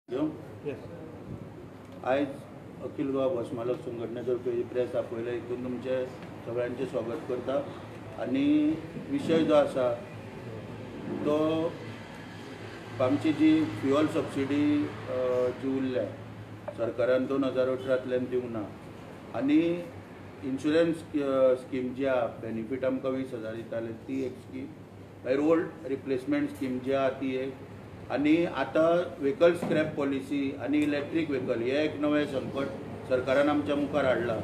आज अखिल गोवा बस मालक संघटनेतर्फे प्रेस आपयला हितून तुमचे सगळ्यांचे स्वागत करता। आणि विषय जो आसा तो आमची जी फ्युअल सबसिडी जी उरल्या सरकारान 2018तल्यान दिवंक ना आणि इन्शुरन्स स्कीम जी आहा बेनिफीट आमकां 20,000 दिताले ती एक स्कीम, मागीर ओल्ड रिप्लेसमेंट स्कीम जी आहा ती एक, आणि आता व्हेकल स्क्रॅप पॉलिसी आणि इलेक्ट्रीक व्हेकल हे एक नवे संकट सरकारान आमच्या मुखार हाडला।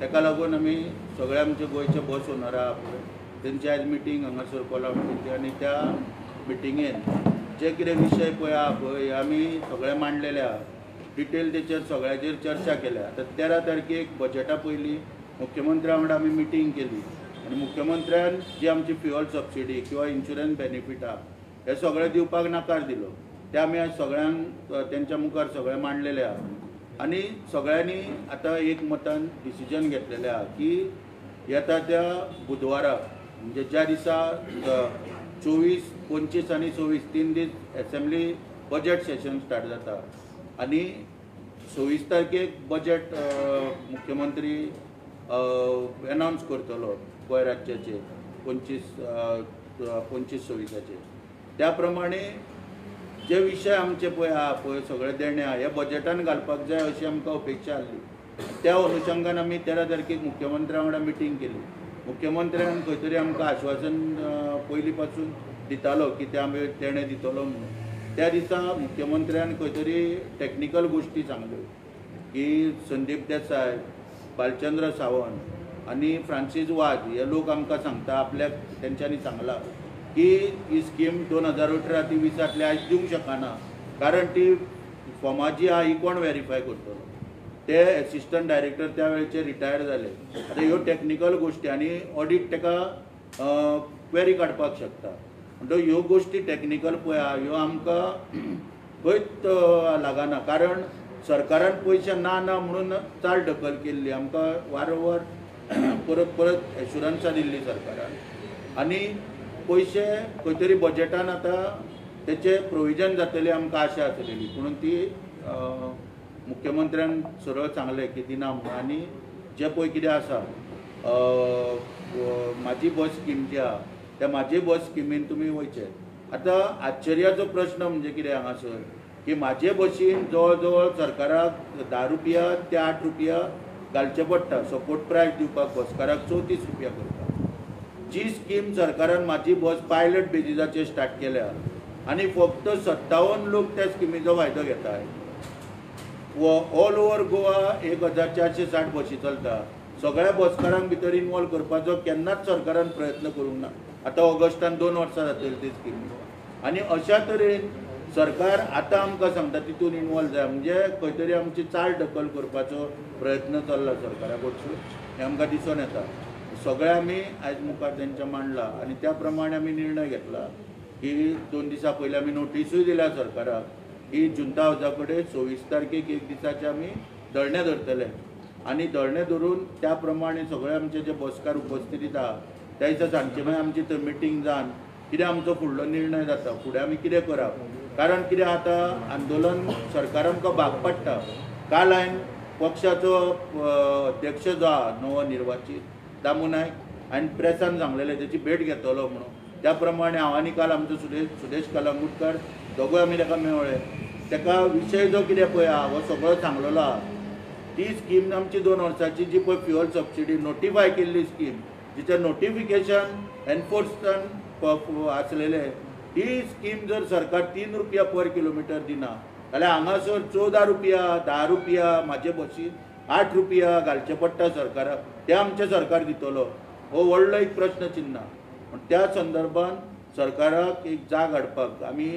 ताका लागून आमी सगळे आमचे गोंयचे बस ओनर आहा पळय तेंची आज मिटींग हांगासर कोल्हापूर घेतली आणि त्या मिटींगेन जे कितें विशय पळय आहा पळय आमी सगळे मांडलेले आहा, डिटेल तेचेर सगळ्याचेर चर्चा केल्या। आता 13 तारखेक बजेटा पयलीं मुख्यमंत्र्या वांगडा आमी मिटींग केली आणि मुख्यमंत्र्यान जी आमची फ्युअल सबसिडी किंवा इन्शुरन्स बेनिफीट आहा हे सगळे दिवपाक नकार दिलो। ते आमी आज सगळ्यांक तेंच्या मुखार सगळे मांडलेले आहा आणि सगळ्यांनी आता एक मतान डिसिजन घेतलेले आहा की येता त्या बुधवाराक म्हणजे ज्या दिसा 24, 25 आणि 26 3 दीस असेंब्ली बजेट सेशन स्टार्ट जाता आणि 26 तारखेक बजेट मुख्यमंत्री अनाउन्स करतलो गोंय राज्याचे 25-26 त्या प्रमाणे जे विषय आमचे पळय आहा पळय सगळे देणे आहा हे बजेटान घालपाक जाय अशी आमकां अपेक्षा आसली। त्या अनुशंगान आमी 13 तारखेक मुख्यमंत्र्या वांगडा मिटींग केली। मुख्यमंत्र्यान खंय तरी आमकां आश्वासन पयलीं पासून दितालो की ते आमी देणे दितलो म्हणून। त्या दिसा मुख्यमंत्र्यान खंय तरी टॅक्निकल गोश्टी सांगल्यो की संदीप देसाय, बालचंद्र सावंत आणि फ्रांसीस वाज हे लोक आमकां सांगता आपल्याक तेंच्यांनी सांगला की ही स्कीम 2018 ती 20 आज दिवंक शकना कारण ती फॉर्मां जी आहा ही कोण व्हेरीफाय करतलो। ते एसिस्टंट डायरेक्टर त्या वेळेचे रिटायर जाले। आता ह्यो टॅक्निकल गोश्टी आणि ऑडिट ताका क्वेरी काडपाक शकता म्हणटकीर ह्यो गोश्टी टॅक्निकल पळय आहा ह्यो आमकां खंयच लागना कारण सरकारान पयशे ना म्हणून चाल ढकल केल्ली, आमकां वारंवार परत एश्युरन्सां दिल्ली सरकारान आणि पयशे खंय तरी बजेटान आतां तेचे प्रोविजन जातले आमकां आशा आसलेली म्हणून ती मुख्यमंत्र्यान सरळ सांगलें की दिना म्हणून। आणि जे पळय कितें आसा म्हाजी बस स्कीम जी आहा त्या म्हाजी बस स्किमीन तुमी वयचे। आतां आश्चर्याचो प्रश्न म्हणजे कितें हांगासर की म्हाजे बसीन जवळ जवळ सरकाराक 10 रुपया ते 8 रुपया घालचे पडटा, सपोर्ट प्रायस दिवपाक बसकाराक 34 रुपया करता। जी स्कीम सरकारान म्हाजी बस पायलट बेजिसाचेर स्टार्ट केल्या आणि फक्त 57 लोक त्या स्किमीचो फायदो घेतात। ऑल ओव्हर गोवा 1460 बसी चलता, सगळ्या बसकारांक भितर इन्वॉल्व करपाचो केन्नाच सरकारान प्रयत्न करूंक ना। आता ऑगस्टान 2 वर्सां जातली ती स्कीम आणि अशा तरेन सरकार आतां आमकां सांगता तितून इन्वॉल्व जाय म्हणजे खंय तरी आमची चाल ढकल करपाचो प्रयत्न चल्ला सरकारा कडसून हें आमकां दिसून येता। सगळे आमी आयज मुखार तेंच्या मांडला आणि त्या प्रमाणे आमी निर्णय घेतला की 2 दिसा पयलीं आमी नोटीसूय दिल्या सरकाराक की जुंता हावजा कडेन 26 तारखेक एक दिसाचे आमी धरणे धरतले आणि धरणे धरून त्या प्रमाणे सगळे आमचे जे बसकार उपस्थितीत आहा त्या दिसा सांजचे मागीर आमची थंय मिटींग जावन कितें आमचो फुडलो निर्णय जाता, फुडें आमी कितें करप। कारण कितें आतां आंदोलन सरकार आमकां भाग पडटा। काल हांवें पक्षाचो अध्यक्ष जो आहा नवनिर्वाचीत दामू नायक हांवें प्रेसान सांगलेलें तेची भेट घेतलो म्हणून। त्या प्रमाणे हांव आनी काल आमचो सुदेश कलंगूटकार दोगूय आमी ताका मेळ्ळे। ताका विशय जो कितें पळय आहा हो सगळो सांगलेलो आहा। ती स्कीम आमची 2 वर्सांची जी पळय फ्युअल सबसिडी नोटिफाय केल्ली स्कीम जिचें नोटिफिकेशन एनफोर्समेंट आसलेले ही स्कीम जर सरकार 3 रुपया पर किलोमिटर दिना जाल्यार हांगासर 14 रुपया 10 रुपया म्हाजे बसीन 8 रुपया घालचे पडटा सरकाराक, ते आमचे सरकार दितलो हो व्हडलो एक प्रश्न चिन्ह। पण त्या संदर्भान सरकाराक एक जाग हाडपाक आमी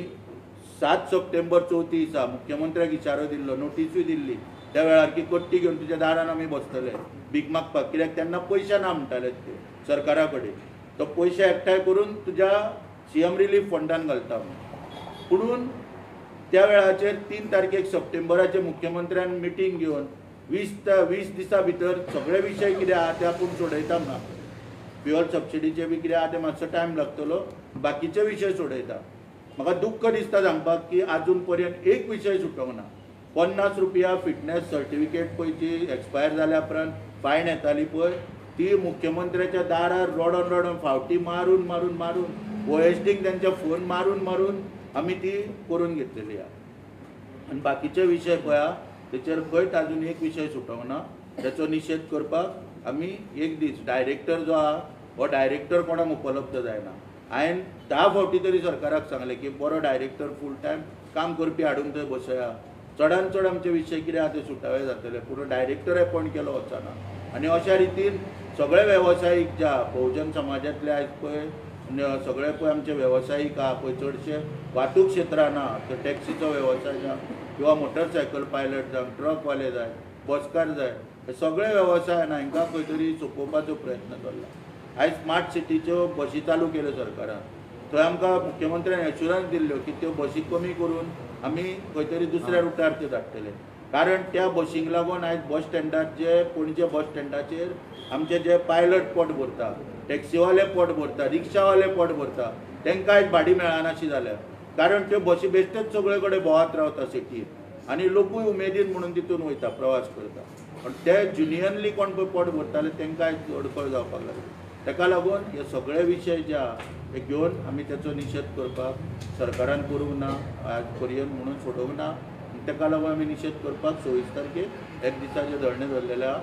7 सप्टेंबर चवथी दिसा मुख्यमंत्र्याक इशारो दिल्लो, नोटीसूय दिल्ली त्या वेळार की कट्टी घेवन तुज्या दारान आमी बसतले भीक मागपाक, कित्याक तेन्ना पयशे ना म्हणटाले ते सरकारा कडेन, तो पयशे एकठांय करून तुज्या CM रिलीफ फंडान घालता म्हणून। त्या वेळाचेर 3 तारखेक सप्टेंबराचे मुख्यमंत्र्यान मिटींग घेवन 20 दिसा भितर सगळे विशय कितें आहा ते आपूण सोडयता म्हणा। फ्युअल सबसिडीचे बी कितें आहा ते मातसो टायम लागतलो, बाकीचे विशय सोडयता म्हाका दुख्ख दिसता सांगपाक की आजून पर्यंत एक विशय सुटोंक ना. 50 रुपया फिटनेस सर्टिफिकेट पळय ती एक्सपायर जाल्या उपरांत फायन येताली पळय, ती मुख्यमंत्र्याच्या दारार रडोन रडोन फावटी मारून मारून मारून OSDक त्यांचे फोन मारून मारून आमी ती करून घेतलेली आहा. आनी बाकीचे विशय पळया तेचेर खंयच आजून एक विशय सुटोंक ना. त्याचो निशेध करपाक आमी एक दीस डायरेक्टर जो आहा हो डायरेक्टर कोणाक उपलब्ध जायना. हांवें 10 फावटी तरी सरकाराक सांगलें की बरो डायरेक्टर फूल टायम काम करपी हाडून थंय बसया. चडान चड आमचे विशय कितें आहा ते सुटावे जातले, पूण डायरेक्टर अपॉयंट केलो वचना. आनी अशा रितीन सगळे वेवसायीक जे आहा बहुजन समाजातले आयज पळय सगळे पळय आमचे वेवसायीक आहा पळय चडशे वाहतूक क्षेत्रान आहा, तो टॅक्सीचो वेवसाय जावं किंवा मोटरसायकल पायलट जावं, ट्रकवाले जाय, बसकार जाय, हे सगळे वेवसायान हांकां खंय तरी सोंपोवपाचो प्रयत्न केला. आयज स्मार्ट सिटीच्यो बसी चालू केल्यो सरकारान. थंय आमकां मुख्यमंत्र्यान एश्युरन्स दिल्ल्यो की त्यो बसी कमी करून आमी खंय तरी दुसऱ्या रुटार त्यो धाडटले. कारण त्या बसींक लागून आयज बस स्टँडार पणजे बस स्टँडाचेर आमचे जे पायलट पोट भरता, टॅक्सीवाले पोट भरता, रिक्षावाले पोट भरता, तांकां आयज भाडी मेळनाशी जाल्या. कारण त्यो बसी बेश्टेच सगळे कडेन भोंवत रावता सिटीन आनी लोकूय उमेदीन म्हणून तितून वयता, प्रवास करता. पण ते जुनियनली कोण पळय पोट भरताले तांकां आयज अडखळ जावपाक लागली. ताका लागून हे सगळे विशय जे आहा हे घेवन आमी तेचो निशेध करपाक सरकारान करूंक ना, आज पर्यंत म्हणून सोडोवंक ना. ताका लागून आमी निशेध करपाक 24 तारखेक एक दिसाचें धरणे धरलेलें आहा.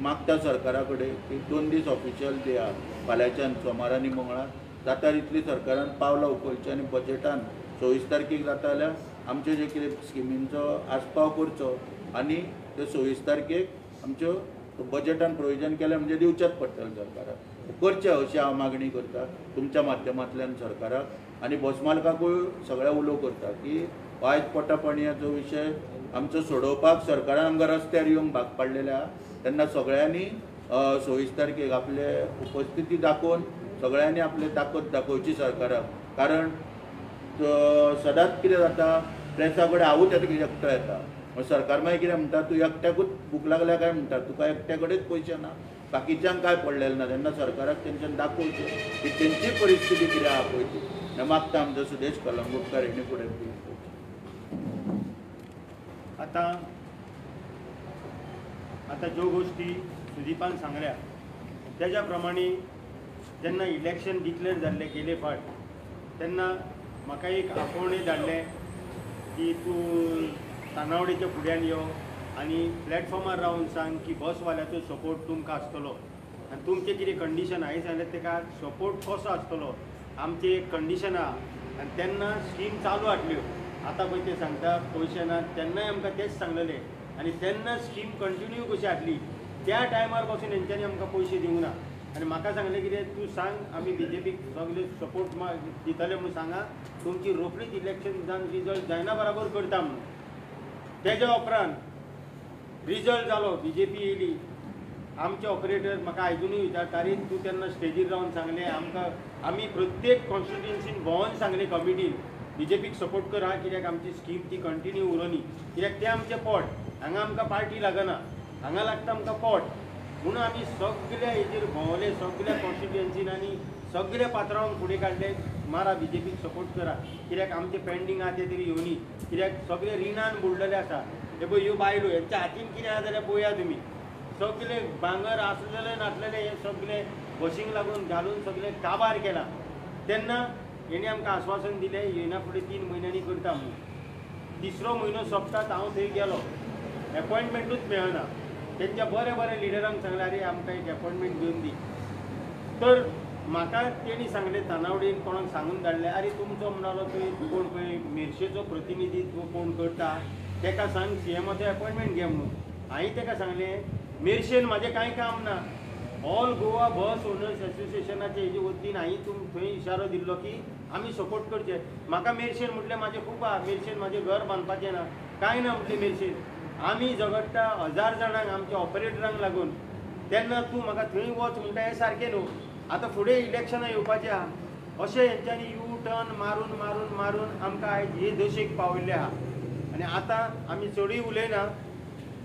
मागता सरकारा कडेन की 2 दीस ऑफिशियल डे आहा, फाल्यांच्यान सोमार आनी मंगळार जाता तितली सरकारान पावलां उखलचीं आनी बजेटान 24 तारखेक जाता जाल्यार आमचे जे कितें स्किमींचो आस्पाव करचो आनी ते 24 तारखेक आमच्यो बजेटान प्रोविजन केलें म्हणजे दिवचेच पडटलें सरकाराक. करचें अशी हांव मागणी करता तुमच्या माध्यमांतल्यान सरकाराक. आनी बस मालकाकूय सगळ्या उलो करता की आयज पोटापाणयाचो विशय आमचो सोडोवपाक सरकारान आमकां रस्त्यार येवंक भाग पाडलेले आहा. तेन्ना सगळ्यांनी 24 तारखेक आपले उपस्थिती दाखोवन सगळ्यांनी आपली ताकद दाखोवची सरकाराक. कारण सदांच कितें जाता प्रेसा कडेन हांवूच एकटो येता, सरकार मागीर कितें म्हणटा तूं एकट्याकूच भूक लागल्या काय म्हणटा, तुका एकट्या कडेच पयशे ना, बाकीच्यांक काय पडलेलें ना. तेन्ना सरकाराक तेंच्यान दाखोवचें की तेंची परिस्थिती कितें आहा पळय ती. हें मागता आमचो सुदेश कलंगूटकार हेणी फुडें आता ज्यो गोष्टी सुदीपान सांगल्या त्याच्या प्रमाणे जेन्ना इलेक्शन डिक्लेअर जाल्ले गेले फाट तेन्ना म्हाका एक आपोवणें धाडलें की तूं तानावडेच्या फुड्यान यो आनी प्लॅटफॉर्मार रावन सांग की बसवाल्याचो सपोर्ट तुमकां आसतलो आनी तुमचें कितें कंडिशन हांवें सांगलें तेका सपोर्ट कसो आसतलो, आमची एक कंडिशन आहा. आनी तेन्ना स्कीम चालू हाडल्यो. आतां पळय ते सांगता पयशे ना, तेन्नाय आमकां तेच सांगलेलें. आनी तेन्ना स्कीम कंटिन्यू कशी हाडली त्या टायमार पासून हेंच्यांनी आमकां पयशे दिवंक ना. आनी म्हाका सांगलें कितें तूं सांग आमी BJPक सगळे सपोर्ट दितले म्हणून सांगा, तुमची रोखडीच इलेक्शन जावन रिजल्ट जायना बराबर करता म्हणून. तेज्या उपरांत रिजल्ट जालो, BJP येयली. आमचे ऑपरेटर म्हाका आयजुनूय विचारताली तूं तेन्ना स्टेजीर रावन सांगलें आमकां, आमी प्रत्येक कॉन्स्टिट्युएन्सीन भोंवन सांगलें कमिटीन BJPक सपोर्ट कर हा, कित्याक आमची स्कीम ती कंटिन्यू उरोनी, कित्याक तें आमचें पोट, हांगा आमकां पार्टी लागना, हांगा लागता आमकां पोट. म्हणून आमी सगळ्या हेजेर भोंवले, सगळ्या कॉन्स्टिट्युएन्सीन आनी सगळ्या पात्रांक फुडें काडले मारा BJPक सपोर्ट करा, कित्याक आमचे पेंडींग आहा ते तरी येवनी, कित्याक सगळे रिणान बुडलेले आसा. हे पळय ह्यो बायलो, हेंच्या हातीन कितें आहा जाल्यार पळया तुमी, सगळे भांगर आसलेले नासलेले हे सगळे बसींक लागून घालून सगळे काबार केला. तेन्ना हेणी आमकां आश्वासन दिलें येना फुडें 3 म्हयन्यांनी करता म्हणून. 3रो म्हयनो सोंपतात हांव थंय गेलो, एपॉयंटमेंटूच मेळना. तेंच्या बरे बरे लिडरांक सांगलें आरे आमकां एक एपॉयंटमेंट घेवन दी. तर म्हाका तेणी सांगलें तानावडेन कोणाक सांगून धाडलें आरे तुमचो म्हणलो थंय कोण पळय मेर्शेचो प्रतिनिधित्व कोण करता तेका सांग CMाचो एपॉयंटमेंट घे म्हणून. हांवें तेका सांगलें मेर्शेन म्हाजें कांय काम ना, ऑल गोवा बस ओनर्स एसोसिएशनाचे हेजे वतीन हांवें थंय इशारो दिल्लो की आमी सपोर्ट करचे. म्हाका मेर्शेन म्हटलें म्हाजें खूब आहा, मेर्शेन म्हाजें घर बांदपाचें ना, कांय ना म्हटलें मेर्शेन. आमी झगडटा 1000 जाणांक आमच्या ऑपरेटरांक लागून. तेन्ना तूं म्हाका थंय वच म्हणटा हें सारकें न्हू. आतां फुडें इलेक्शनां येवपाचें आहा. अशें हेंच्यांनी यू टर्न मारून मारून मारून आमकां आयज हे दशेक पावयल्ले आहा. आनी आतां आमी चडूय उलयना,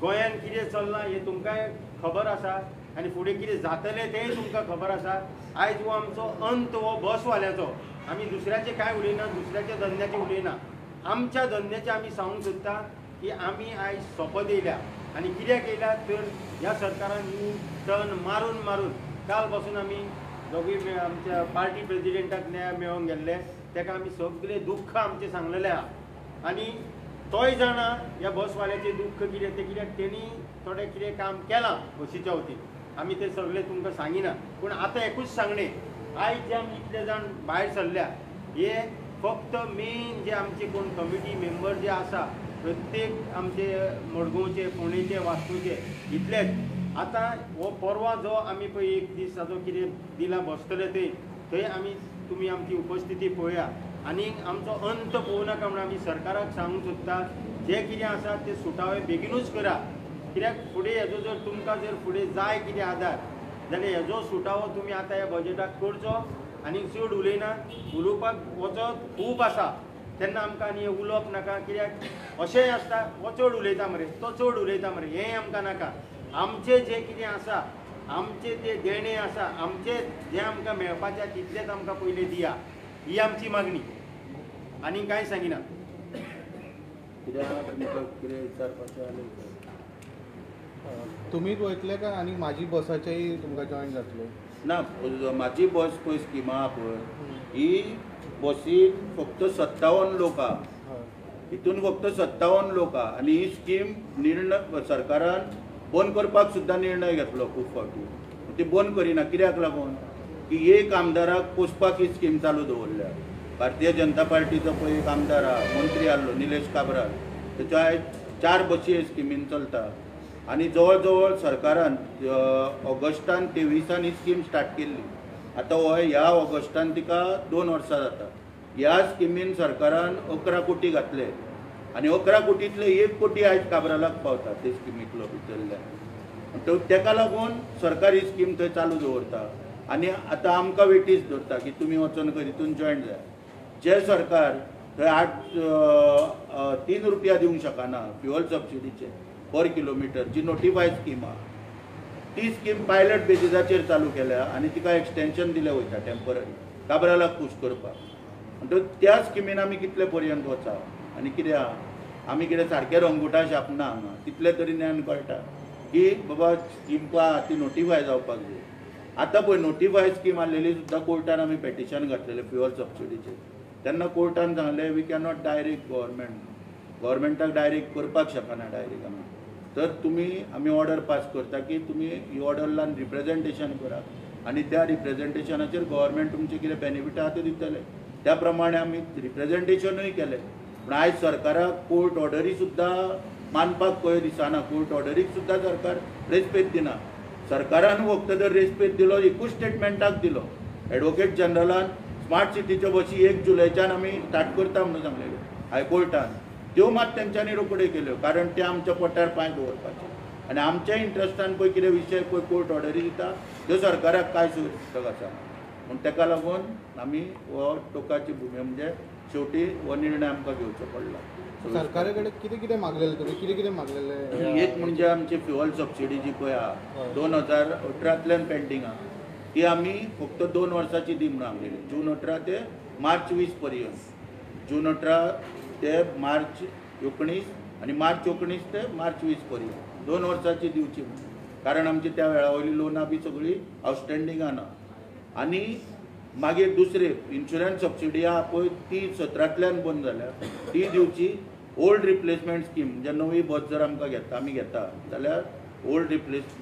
गोंयांत कितें चल्लां हें तुमकां खबर आसा आनी फुडें कितें जातलें तेंय तुमकां खबर आसा. आयज हो आमचो अंत हो बसवाल्याचो. आमी दुसऱ्याचे काय उलयना, दुसऱ्याच्या धंद्याचे उलयना, आमच्या धंद्याचे आमी सांगूंक सोदता की आमी आयज सोपत येयल्या आनी कित्याक येयल्या तर ह्या सरकारान यू टर्न मारून मारून काल पासून आमी दोगूय आमच्या पार्टी प्रेजिडेंटाक मेळोंक गेल्ले, ताका आमी सगळे दुख्ख आमचें सांगलेलें आहा आनी तोय जाणा ह्या बसवाल्याचें दुख्ख कितें तें, कित्याक तेणी थोडें कितें काम केलां बसीच्या वतीन, आमी तें सगळें तुमकां सांगिना, पूण आतां एकूच सांगणें, आयज जे आमी इतले जाण भायर सरल्या हे फक्त मेन जे आमचे कोण कमिटी मेंबर जे आसा प्रत्येक आमचे मडगांवचे, फोंडेचे, वास्कोचे इतलेच। आतां हो परवा जो आमी पळय एक दिसाचो कितें दिला बसतले थंय आमी तुमी आमची उपस्थिती पळया आनी आमचो अंत पळोवं नाका म्हणून आमी सरकाराक सांगूंक सोदता जे कितें आसा ते सुटावे बेगीनूच करा, कित्याक फुडें हेजो जर तुमकां जर फुडें जाय कितें आदार जाल्यार हेजो सुटावो तुमी आतां ह्या बजेटाक करचो आनी चड उलयना, उलोवपाक वचत खूब आसा तेन्ना आमकां आनी उलोवप नाका, कित्याक अशेंय आसता हो चड उलयता मरे, तो चड उलयता मरे, हें आमकां नाका। आमचें जें कितें आसा, आमचे ते देणे आसा, आमचे जें आमकां मेळपाचें तितलेंच आमकां पयलीं दिया, ही आमची मागणी, आनी कांय सांगिना। तुमीच वयतले काय आनी म्हाजी बसाचेय तुमकां जॉइन जातलो? ना, म्हाजी बस पळय स्कीम आहा पळय ही बसीन फक्त 57 लोक आहा, हितून फक्त 57 लोक आहा आनी ही स्कीम निर्णय सरकारान बंद करपाक सुद्दां निर्णय घेतलो खूब फावटी, ती बंद करिना कित्याक लागून की एक आमदाराक पोसपाक ही स्कीम चालू दवरल्या। भारतीय जनता पार्टीचो पळय एक आमदार आहा, मंत्री आसलो निलेश काब्राल, तेच्यो आयज 4 बसी हे स्किमीन चलता आनी जवळ जवळ सरकारान ऑगस्टान 23 ही स्कीम स्टार्ट केल्ली, आतां हो ह्या ऑगस्टान तिका 2 वर्सां जाता। ह्या स्किमीन सरकारान 11 कोटी घातले आनी 11 कोटींतले 1 कोटी आयज काब्रालाक पावता ते स्किमींतलो भितरल्या, तेका लागून सरकार ही स्कीम थंय चालू दवरता आनी आतां आमकां वेटीस धरता की तुमी वचून हितून जॉयन जाय। जे सरकार थंय 3 रुपया दिवंक शकना फ्युअल सबसिडीचे पर किलोमिटर, जी नोटिफायड स्कीम आहा ती स्कीम पायलट बेसिसाचेर चालू केल्या आनी तिका एक्सटेंशन दिलें वयता टेम्पररी काब्रालाक पुश करपाक, म्हणटकूच त्या स्किमीन आमी कितले पर्यंत वचा आनी कितें आहा आमी कितें सारकें रंगुटा छापना हांगा, तितले तरी ज्ञान कळटा की बाबा स्कीम आहा ती नोटिफाय जावपाक जाय। आतां पळय नोटिफायड स्कीम आसलेली सुद्दां कोर्टान आमी पेटिशन घातलेलें फ्युअल सबसिडीचेर, तेन्ना कोर्टान सांगलें वी कॅन नॉट डायरेक्ट गव्हर्मेंटाक डायरेक्ट करपाक शकना डायरेक्ट आमी, तर तुमी आमी ऑर्डर पास करता की तुमी ही ऑर्डर लावन रिप्रेजेंटेशन करा आनी त्या रिप्रेजेंटेशनाचेर गव्हर्मेंट तुमचे कितें बेनिफीट आहा ते दितले, त्या प्रमाणे आमी रिप्रेजेंटेशनूय केलें। पूण आयज सरकाराक कोर्ट ऑर्डरी सुद्दां मानपाक पळय दिसना, कोर्ट ऑर्डरीक सुद्दां सरकार रेस्पेद दिना। सरकारान फक्त जर रेस्पेद दिलो एकूच स्टेटमेंटाक दिलो, एडवोकेट जनरलान स्मार्ट सिटीच्यो बसी 1 जुलयच्यान आमी स्टार्ट करता म्हणून सांगलेल्यो हायकोर्टान, त्यो मात तेंच्यांनी रोखड्यो केल्यो, कारण ते आमच्या पोटार पांय दवरपाचे आनी आमच्या इंट्रस्टान पळय कितें विशय पळय कोर्ट ऑर्डरी दिता त्यो सरकाराक काय सुरक्षीत आसा, म्हणून ताका लागून आमी हो टोकाची भुमी म्हणजे शेवटी हो निर्णय आमकां घेवचो पडला। सरकारा कडेन कितें कितें मागलेलें तुमी, कितें कितें मागलेलें? एक म्हणजे आमची फ्युअल सबसिडी जी पळय आहा 2018तल्यान पेंडींग आहा ती आमी फक्त 2 वर्सांची दी म्हणून सांगलेली, जून 18 ते मार्च 20 पर्यंत, जून 18 ते मार्च 19 आनी मार्च 19 ते मार्च 20 पर्यंत 2 वर्सांची दिवची म्हणून, कारण आमची त्या वेळा वयली लोनां बी सगळी आउटस्टँडींग आहा। आनी मागीर दुसरे इन्शुरन्स सबसिडी आहा पळय ती 17तल्यान बंद जाल्या, ती दिवची। ओल्ड रिप्लेसमेंट स्कीम म्हणजे नवी बस जर आमकां आमी घेता जाल्यार ओल्ड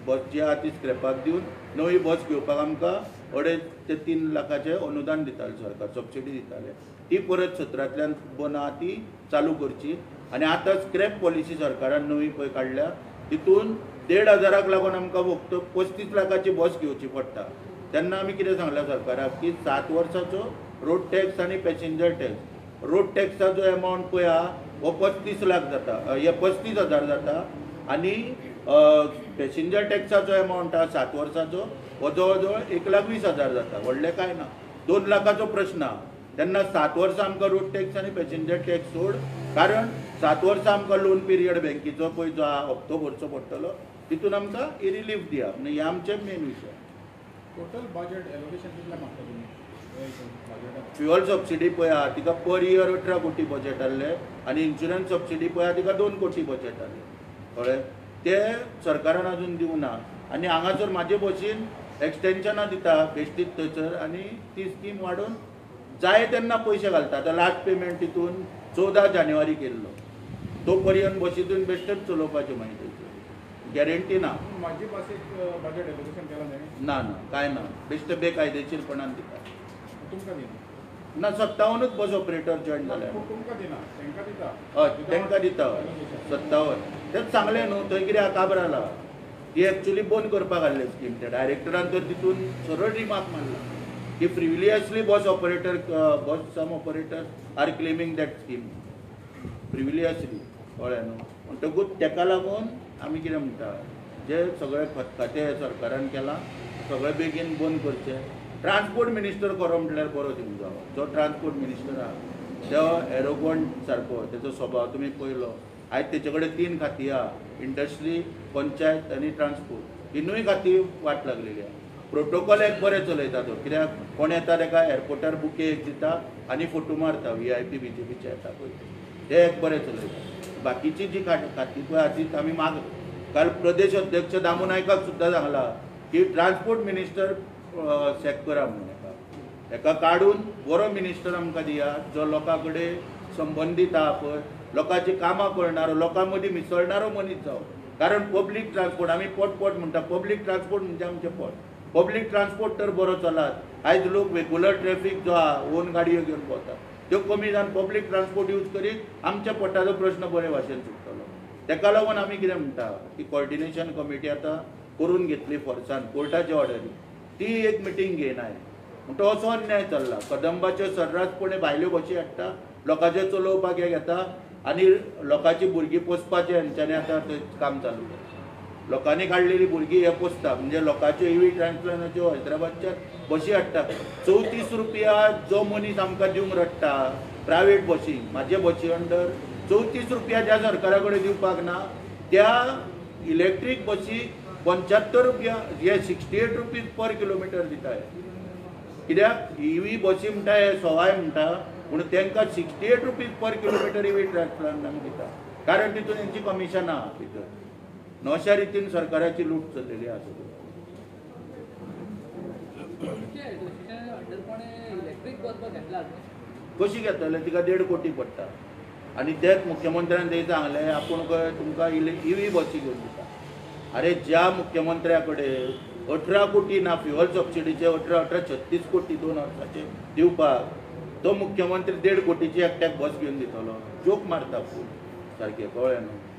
बस जी आहा ती स्क्रॅपाक दिवन नवी बस घेवपाक आमकां 2.5 ते 3 लाखाचें अनुदान दितालें सरकार, सबसिडी दितालें, ती परत 17तल्यान बंद आहा ती चालू करची। आनी आतां स्क्रॅप पॉलिसी सरकारान नवी पळय काडल्या तितून 1,500 लागून आमकां फक्त 35 लाखाची बस घेवची पडटा, तेन्ना आमी कितें सांगल्या सरकाराक की 7 वर्साचो रोड टॅक्स आनी पॅसेंजर टॅक्स, रोड टॅक्साचो एमावंट पळय आहा हो 35 लाख जाता, 35,000 जाता आनी पॅसेंजर टॅक्साचो एमावंट आहा 7 वर्साचो हो जवळ जवळ 1,20,000 जाता, व्हडलें कांय ना, 2 लाखाचो प्रश्न आहा। तेन्ना 7 वर्सां आमकां रोड टॅक्स आनी पॅसेंजर टॅक्स सोड, कारण 7 वर्सां आमकां लोन पिरियड बँकेचो पळय जो आहा हप्तो भरचो पडटलो तितून आमकां रिलीफ दिया, म्हणजे हे आमचे मेन विशय। टोटल बजेट एलोकेशन कितलें मागता तुमी? फ्युअल सबसिडी पळय आहा तिका पर इयर 18 कोटी बजेट आहले आनी इन्शुरन्स सबसिडी पळय आहा तिका 2 कोटी बजेट आहले कळ्ळें ते सरकारान अजून दिवना आनी हांगासर म्हाजे भशेन एक्सटेन्शनां दिता बेश्टीत थंयसर आनी ती स्कीम वाडोवन जाय तेन्ना पयशे घालता आतां लास्ट पेमेंट तितून 14 जानेवारी केल्लो तो पर्यंत बशीतून बेश्टेच चलोवपाचें मागीर थंयसर गॅरंटी ना माझी बसीक बजेट एलोकेशन केला नाही ना ना काय ना बेश्टे बेकायदेशीरपणान दिता तुमकां दिना ना 57च बस ऑपरेटर जॉईन जाल्या तुमकां दिना तांकां दिता हय तांकां दिता 57 तेच सांगलें न्हू थंय कितें काबराला ती एक्चुली बंद करपाक घाल्ले स्कीम त्या डायरेक्टरान तर तितून सरळ रिमार्क मारला की frivolously bus operator bus some operator are claiming that scheme frivolously कळ्ळें न्हू म्हणटकूच तेका लागून आमी कितें म्हणटा जे सगळे खतखतें सरकारान केलां सगळें बेगीन बंद करचें ट्रान्सपोर्ट मिनिस्टर करो म्हटल्यार बरो थिंग जावो जो ट्रान्सपोर्ट मिनिस्टर आहा तो एरोगंट सारको तेचो स्वभाव तुमी पळयलो आयज तेचे कडेन 3 खातीं आहा इंडस्ट्री पंचायत आनी ट्रान्सपोर्ट तिनूय खातीं वाट लागलेली आहा प्रोटोकॉल एक बरें चलयता तो कित्याक कोण येता ताका एअरपोर्टार बुके एक दिता आनी फोटो मारता VIP BJPचे येता पळय ते एक बरें चलयता बाकीची जी खातीं पळय आहा ती आमी काल प्रदेश अध्यक्ष दामू नायकाक सुद्दां सांगला की ट्रान्सपोर्ट मिनिस्टर चॅक करा म्हणून एका काडून बरो मिनिस्टर आमकां दिया जो लोकां कडेन संबंदीत आहा पळय लोकांची कामां करणारो लोकां मदीं मिसळणारो मनीस जावं कारण पब्लीक ट्रान्सपोर्ट आमी पोट म्हणटा पब्लीक ट्रान्सपोर्ट म्हणजे आमचें पोट पब्लीक ट्रान्सपोर्ट तर बरो चलात आयज लोक रेग्युलर ट्रॅफिक जो आहा ओन गाडयो घेवन भोंवता त्यो कमी जावन पब्लीक ट्रान्सपोर्ट यूज करीत आमच्या पोटाचो प्रश्न बरे भाशेन सुटतलो तेका लागून आमी कितें म्हणटा की कॉर्डिनेशन कमिटी आतां करून घेतली फोर्सान कोर्टाच्या ऑर्डरी ती एक मिटींग घेयनाय म्हणटो असो अन्याय चल्ला कदंबाच्यो सर्रासपणे भायल्यो बशी हाडटा लोकांचे चलोवपाक हे घेता आनी लोकांची भुरगीं पोसपाचें हेंच्यांनी आतां काम चालू केलां लोकांनी काडलेली भुरगीं हे पोसता म्हणजे लोकांच्यो EV ट्रान्सप्लांटाच्यो हैदराबादच्या बशी हाडटा 34 रुपया जो मनीस आमकां दिवंक रडटा प्रायवेट बशीक म्हाजे बशी अंडर 34 रुपया ज्या सरकारा कडेन दिवपाक ना त्या इलेक्ट्रीक बशीक 75 रुपया हे 68 रुपीज पर किलोमिटर दिता कित्याक EV बसी म्हणटा हे सवाय म्हणटा पूण तांकां 68 rupees per kilometre EV transplant आमी दिता कारण तितून हेंची कमिशन आहा भितर नव्या रितीन सरकाराची लूट चल्लेली आहा सगळी कशी घेतले तिका 1.5 कोटी पडटा आनी तेच मुख्यमंत्र्यान थंय सांगलें आपूण तुमकां EV बसी घेवन दिता अरे ज्या मुख्यमंत्र्या कडेन 18 कोटी ना फ्युअल सबसिडीचे 36 कोटी 2 वर्साचे दिवपाक तो मुख्यमंत्री 1.5 कोटीची एकट्याक बस घेवन दितलो जोक मारता पूण सारकें कळ्ळें न्हू